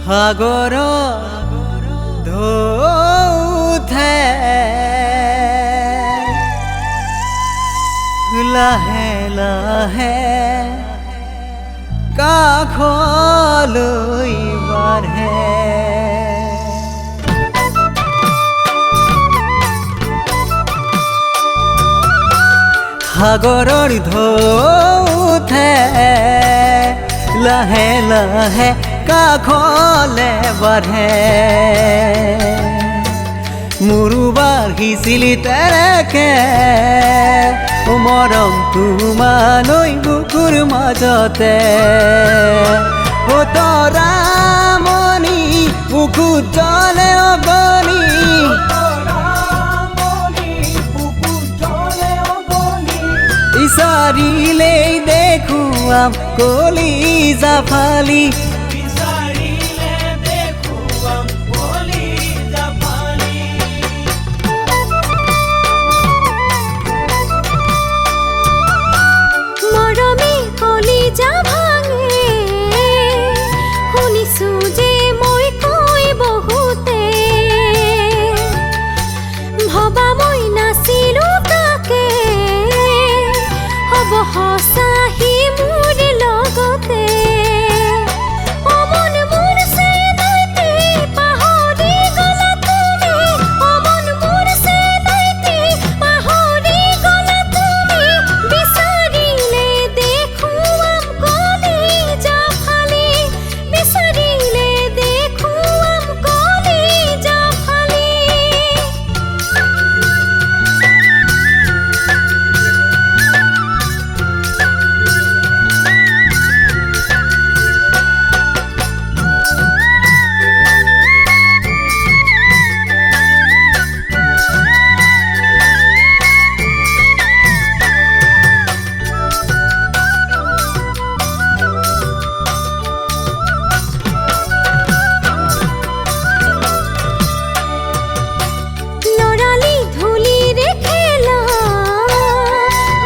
সাগৰ ঢৌতে লাহে লাহে কাষলৈ বাঢ়ে সাগৰৰ ঢৌতে লাহে লাহে কাষলে বাঢ়ে মোৰো বাঢ়িছিলি তেনেকে মৰম তোমালৈ বুকুৰ মাজতে তৰামণি বুকুত জ্বলে অগণি বিচাৰিলেই দেখুৱাম কলিজা ফালি মৰমে কলিজা ভাঙে শুনিছো যে মই কৈ বহুতে ভবা মই নাছিলো তাকে হ'ব সঁচাহি মোৰ লগতে অমন মোৰ চেনাইতে পাহৰি গলা তুমি অমন মোৰ চেনাইতে পাহৰি গলা তুমি বিচাৰিলে দেখুৱাম কলিজা ফালি বিচাৰিলে দেখুৱাম কলিজা ফালি লৰালি ধূলিৰে খেলা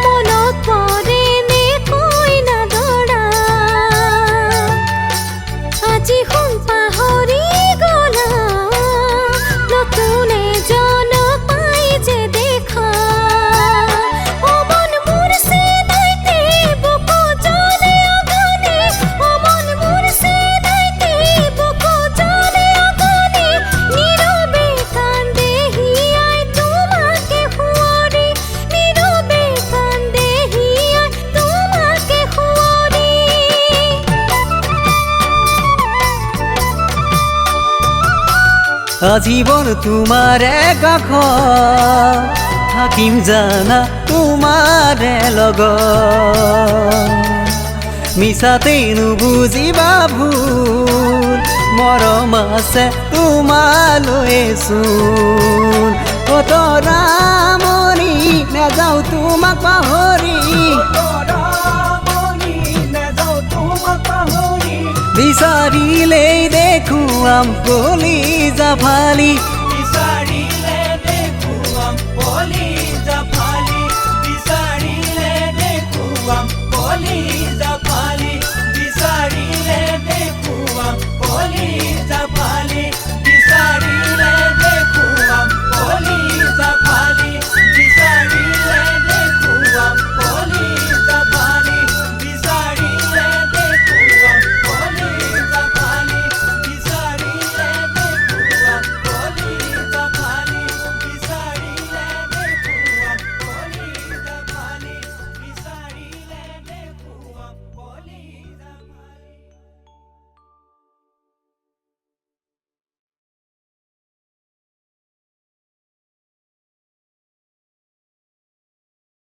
মনত পৰে নে কইনা দৰা আজি শুন পাহৰি গলা নতুন এজন পাই যে দেখা অমন মোৰ চেনাইতে বুকু জ্বলে অগণি অমন মোৰ চেনাইতে বুকু জ্বলে অগণি নীৰৱে কান্দে হিয়াই তোমাকে শুৱৰি নীৰৱে কান্দে হিয়াই তোমাকে শুৱৰি আজীবন তোমাৰে কাষত থাকিম জানা তোমাৰে লগত মিছাতেই নুবুজিবা ভুল মৰম আছে তোমালৈ চোন তৰামণি নাযাওঁ তোমাক পাহৰি বিচাৰিলেই দেখুৱাম কলিজা ফালি